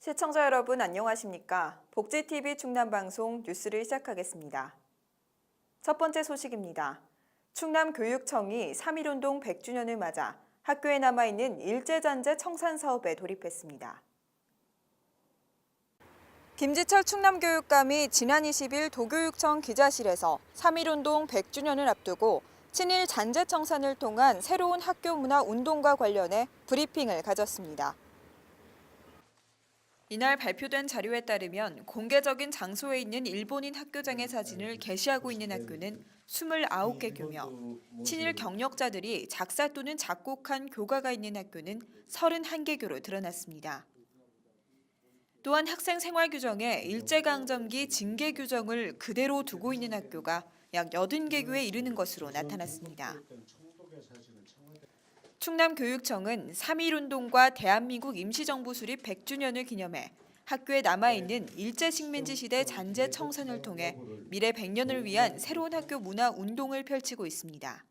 시청자 여러분 안녕하십니까? 복지TV 충남방송 뉴스를 시작하겠습니다. 첫 번째 소식입니다. 충남교육청이 3.1운동 100주년을 맞아 학교에 남아있는 일제잔재 청산 사업에 돌입했습니다. 김지철 충남교육감이 지난 20일 도교육청 기자실에서 3.1운동 100주년을 앞두고 친일 잔재 청산을 통한 새로운 학교 문화 운동과 관련해 브리핑을 가졌습니다. 이날 발표된 자료에 따르면 공개적인 장소에 있는 일본인 학교장의 사진을 게시하고 있는 학교는 29개 교며 친일 경력자들이 작사 또는 작곡한 교과가 있는 학교는 31개 교로 드러났습니다. 또한 학생 생활 규정에 일제강점기 징계 규정을 그대로 두고 있는 학교가 약 80개 교에 이르는 것으로 나타났습니다. 충남교육청은 3.1운동과 대한민국 임시정부 수립 100주년을 기념해 학교에 남아있는 일제식민지 시대 잔재 청산을 통해 미래 100년을 위한 새로운 학교 문화 운동을 펼치고 있습니다.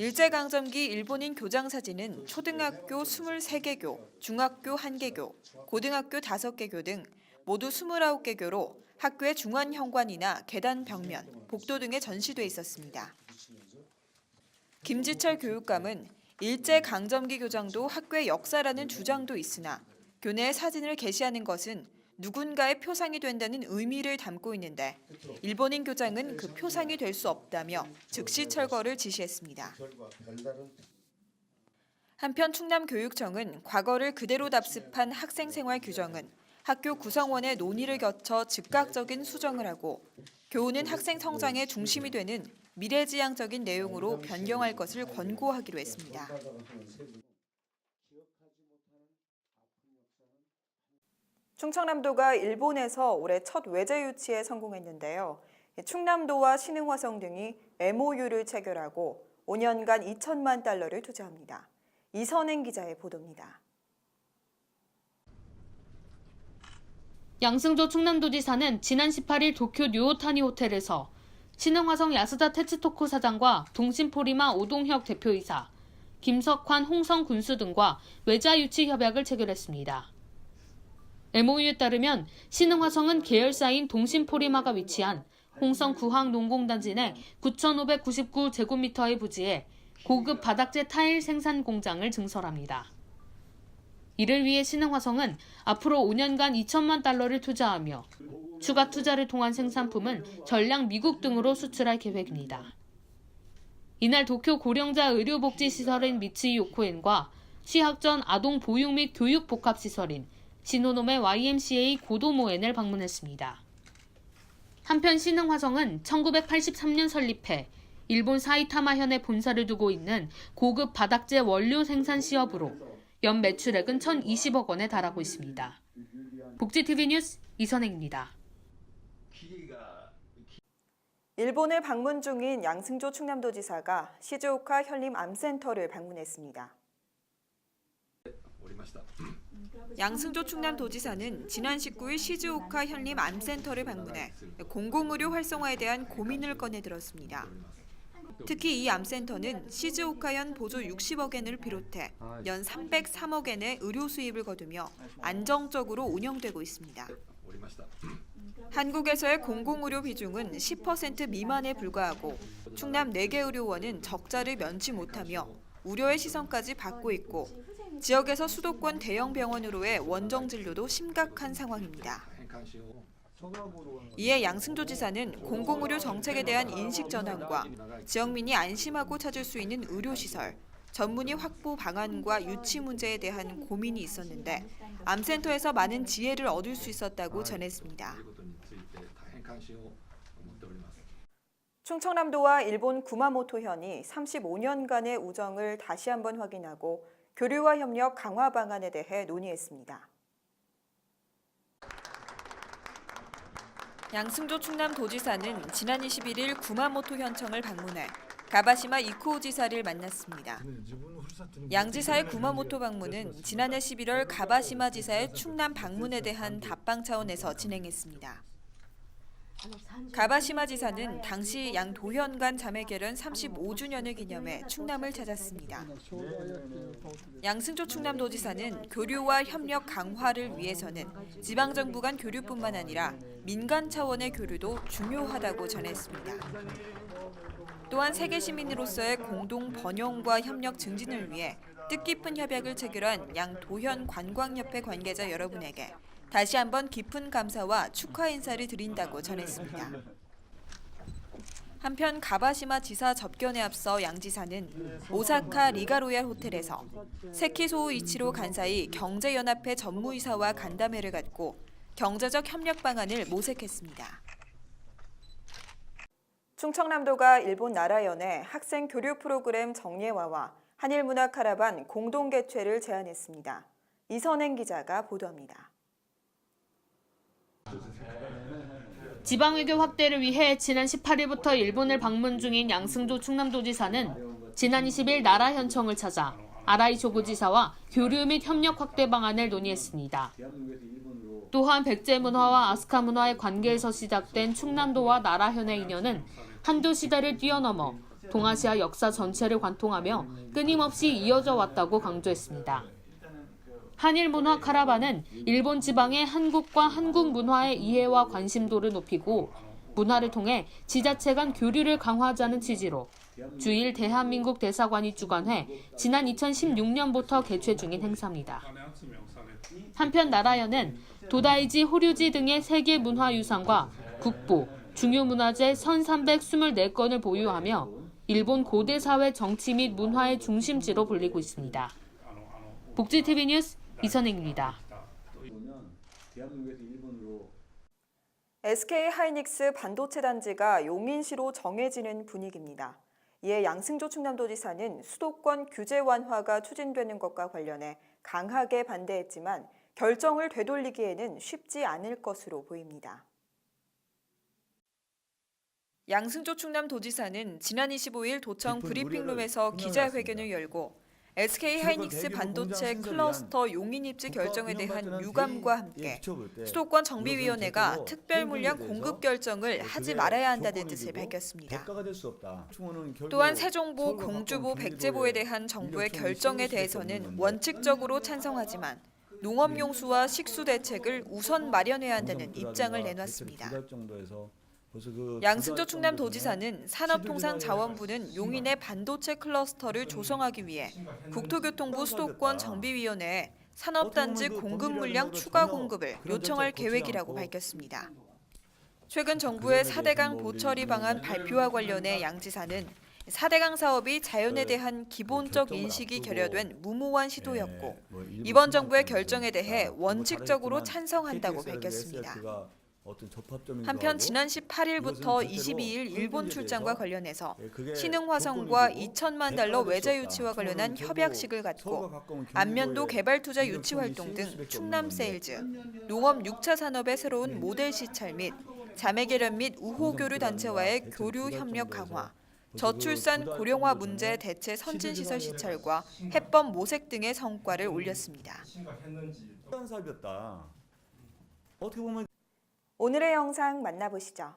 일제강점기 일본인 교장 사진은 초등학교 23개 교, 중학교 1개 교, 고등학교 5개 교 등 모두 29개 교로 학교의 중앙 현관이나 계단 벽면, 복도 등에 전시돼 있었습니다. 김지철 교육감은 일제강점기 교장도 학교의 역사라는 주장도 있으나 교내에 사진을 게시하는 것은 누군가의 표상이 된다는 의미를 담고 있는데 일본인 교장은 그 표상이 될 수 없다며 즉시 철거를 지시했습니다. 한편 충남교육청은 과거를 그대로 답습한 학생생활 규정은 학교 구성원의 논의를 거쳐 즉각적인 수정을 하고 교우는 학생 성장의 중심이 되는 미래지향적인 내용으로 변경할 것을 권고하기로 했습니다. 충청남도가 일본에서 올해 첫 외제 유치에 성공했는데요. 충남도와 신흥화성 등이 MOU를 체결하고 5년간 2천만 달러를 투자합니다. 이선행 기자의 보도입니다. 양승조 충남도지사는 지난 18일 도쿄 뉴오타니 호텔에서 신흥화성 야스다 테츠토쿠 사장과 동신포리마 오동혁 대표이사, 김석환 홍성 군수 등과 외자 유치 협약을 체결했습니다. MOU에 따르면 신흥화성은 계열사인 동신포리마가 위치한 홍성 구항 농공단지 내 9,599제곱미터의 부지에 고급 바닥재 타일 생산 공장을 증설합니다. 이를 위해 신흥화성은 앞으로 5년간 2천만 달러를 투자하며 추가 투자를 통한 생산품은 전량 미국 등으로 수출할 계획입니다. 이날 도쿄 고령자 의료복지시설인 미츠이 요코엔과 취학전 아동 보육 및 교육 복합시설인 시노노메 YMCA 고도모엔을 방문했습니다. 한편 신흥화성은 1983년 설립해 일본 사이타마현에 본사를 두고 있는 고급 바닥재 원료 생산 시업으로 연 매출액은 1,020억 원에 달하고 있습니다. 복지TV 뉴스 이선행입니다. 일본을 방문 중인 양승조 충남도지사가 시즈오카 현림 암센터를 방문했습니다. 양승조 충남도지사는 지난 19일 시즈오카 현림 암센터를 방문해 공공의료 활성화에 대한 고민을 꺼내들었습니다. 특히 이 암센터는 시즈오카현 보조 60억 엔을 비롯해 연 303억 엔의 의료 수입을 거두며 안정적으로 운영되고 있습니다. 한국에서의 공공의료 비중은 10% 미만에 불과하고 충남 4개 의료원은 적자를 면치 못하며 우려의 시선까지 받고 있고 지역에서 수도권 대형 병원으로의 원정 진료도 심각한 상황입니다. 이에 양승조 지사는 공공의료 정책에 대한 인식 전환과 지역민이 안심하고 찾을 수 있는 의료시설, 전문의 확보 방안과 유치 문제에 대한 고민이 있었는데 암센터에서 많은 지혜를 얻을 수 있었다고 전했습니다. 충청남도와 일본 구마모토현이 35년간의 우정을 다시 한번 확인하고 교류와 협력 강화 방안에 대해 논의했습니다. 양승조 충남도지사는 지난 21일 구마모토현청을 방문해 가바시마 이코우 지사를 만났습니다. 양 지사의 구마모토 방문은 지난해 11월 가바시마 지사의 충남 방문에 대한 답방 차원에서 진행했습니다. 가바시마 지사는 당시 양도현 자매 결연 35주년을 기념해 충남을 찾았습니다. 양승조 충남도지사는 교류와 협력 강화를 위해서는 지방정부 간 교류뿐만 아니라 민간 차원의 교류도 중요하다고 전했습니다. 또한 세계 시민으로서의 공동 번영과 협력 증진을 위해 뜻깊은 협약을 체결한 양도현 관광협회 관계자 여러분에게 다시 한번 깊은 감사와 축하 인사를 드린다고 전했습니다. 한편 가바시마 지사 접견에 앞서 양 지사는 오사카 리가로얄 호텔에서 세키소우 이치로 간사이 경제연합회 전무이사와 간담회를 갖고 경제적 협력 방안을 모색했습니다. 충청남도가 일본 나라연의 학생 교류 프로그램 정예화와 한일문화 카라반 공동 개최를 제안했습니다. 이선행 기자가 보도합니다. 지방외교 확대를 위해 지난 18일부터 일본을 방문 중인 양승조 충남도지사는 지난 20일 나라현청을 찾아 아라이 조고지사와 교류 및 협력 확대 방안을 논의했습니다. 또한 백제문화와 아스카 문화의 관계에서 시작된 충남도와 나라현의 인연은 한두 시대를 뛰어넘어 동아시아 역사 전체를 관통하며 끊임없이 이어져 왔다고 강조했습니다. 한일 문화 카라반은 일본 지방의 한국과 한국 문화의 이해와 관심도를 높이고 문화를 통해 지자체 간 교류를 강화하자는 취지로 주일 대한민국 대사관이 주관해 지난 2016년부터 개최 중인 행사입니다. 한편 나라연은 도다이지 호류지 등의 세계 문화유산과 국보, 중요문화재 1324건을 보유하며 일본 고대사회 정치 및 문화의 중심지로 불리고 있습니다. 복지TV 뉴스 이선행입니다. SK 하이닉스 반도체 단지가 용인시로 정해지는 분위기입니다. 이에 양승조 충남도지사는 수도권 규제 완화가 추진되는 것과 관련해 강하게 반대했지만 결정을 되돌리기에는 쉽지 않을 것으로 보입니다. 양승조 충남도지사는 지난 25일 도청 브리핑룸에서 기자회견을 열고 SK하이닉스 반도체 클러스터 용인 입지 결정에 대한 유감과 함께 수도권 정비위원회가 특별 물량 공급 결정을 하지 말아야 한다는 뜻을 밝혔습니다. 또한 세종보, 공주보, 백제보에 대한 정부의 결정에 대해서는 원칙적으로 찬성하지만 농업용수와 식수 대책을 우선 마련해야 한다는 입장을 내놨습니다. 양승조 충남도지사는 산업통상자원부는 용인의 반도체 클러스터를 조성하기 위해 국토교통부 수도권 정비위원회에 산업단지 공급 물량 추가 공급을 요청할 계획이라고 밝혔습니다. 최근 정부의 4대강 보처리 방안 발표와 관련해 양 지사는 4대강 사업이 자연에 대한 기본적 인식이 결여된 무모한 시도였고 이번 정부의 결정에 대해 원칙적으로 찬성한다고 밝혔습니다. 한편 지난 18일부터 22일 일본 출장과 관련해서 신흥화성과 2천만 달러 외자 유치와 관련한 협약식을 갖고 안면도 개발 투자 유치 활동 등 충남 세일즈, 농업 6차 산업의 새로운 모델 시찰 및 자매 결연 및 우호 교류 단체와의 교류 협력 강화, 저출산 고령화 문제 대체 선진 시설 시찰과 해법 모색 등의 성과를 올렸습니다. 오늘의 영상 만나보시죠.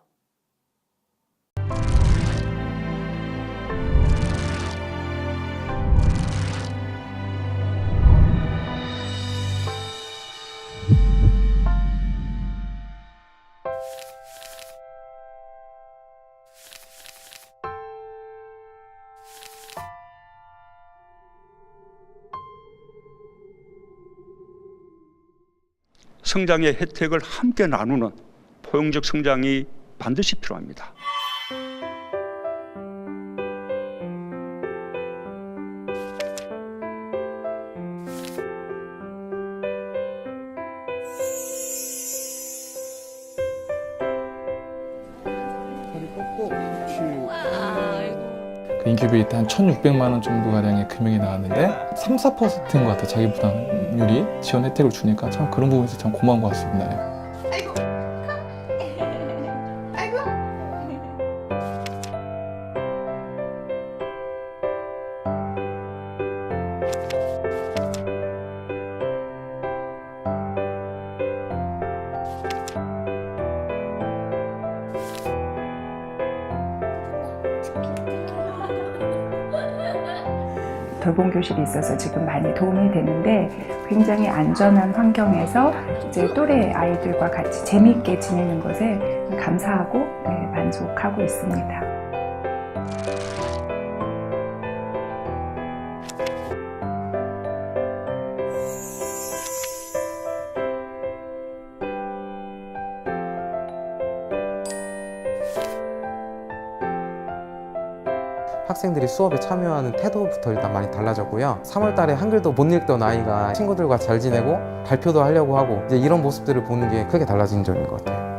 성장의 혜택을 함께 나누는 포용적 성장이 반드시 필요합니다. 그 인큐베이터 한 1,600만 원 정도 가량의 금액이 나왔는데 3~4%인 것 같아요. 자기 부담률이 지원 혜택을 주니까 참 그런 부분에서 참 고마운 것 같습니다. 돌봄 교실이 있어서 지금 많이 도움이 되는데 굉장히 안전한 환경에서 이제 또래 아이들과 같이 재미있게 지내는 것에 감사하고 만족하고 있습니다. 학생들이 수업에 참여하는 태도부터 일단 많이 달라졌고요. 3월 달에 한글도 못 읽던 아이가 친구들과 잘 지내고 발표도 하려고 하고 이제 이런 모습들을 보는 게 크게 달라진 점인 것 같아요.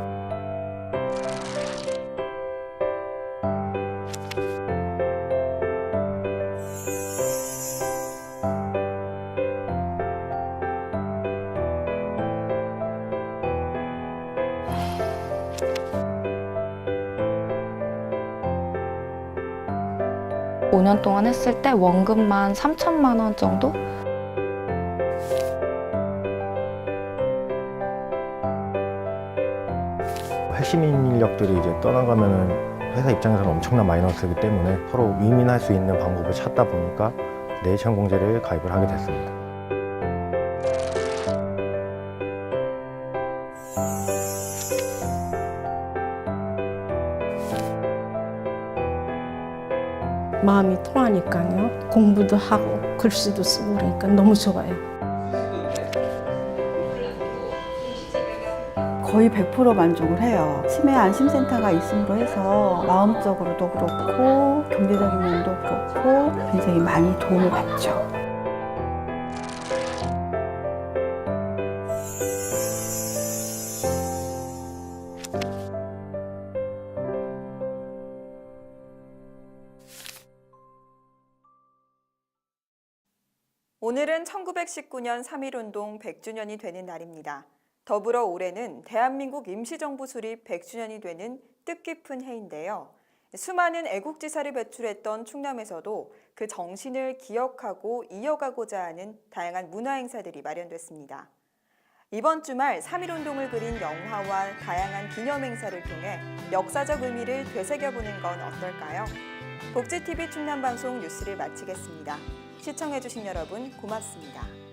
오 년 동안 했을 때 원금만 3천만 원 정도? 핵심 인력들이 이제 떠나가면은 회사 입장에서는 엄청난 마이너스이기 때문에 서로 윈윈할 수 있는 방법을 찾다 보니까 네이션 공제를 가입을 하게 됐습니다. 마음이 통하니까요. 공부도 하고 글씨도 쓰고 그러니까 너무 좋아요. 거의 100% 만족을 해요. 치매 안심센터가 있음으로 해서 마음적으로도 그렇고 경제적인 면도 그렇고 굉장히 많이 도움을 받죠. 오늘은 1919년 3.1운동 100주년이 되는 날입니다. 더불어 올해는 대한민국 임시정부 수립 100주년이 되는 뜻깊은 해인데요. 수많은 애국지사를 배출했던 충남에서도 그 정신을 기억하고 이어가고자 하는 다양한 문화행사들이 마련됐습니다. 이번 주말 3.1운동을 그린 영화와 다양한 기념행사를 통해 역사적 의미를 되새겨보는 건 어떨까요? 복지TV 충남방송 뉴스를 마치겠습니다. 시청해주신 여러분 고맙습니다.